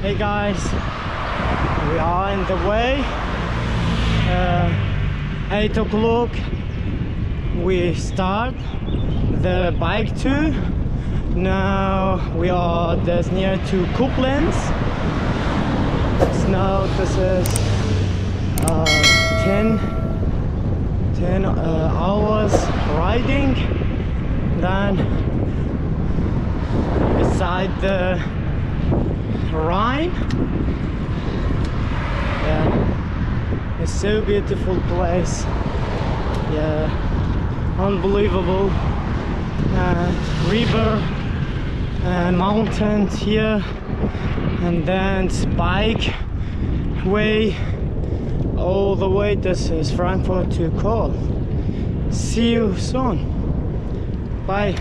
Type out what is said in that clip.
Hey guys, we are in the way. 8 o'clock we start the bike tour. Now we are just near to Koblenz. Now this is 10 hours riding. Then beside the Rhine. Yeah, it's so beautiful place. Yeah, unbelievable. River and mountains here, and then bike way all the way. This is Frankfurt to Call. See you soon. Bye.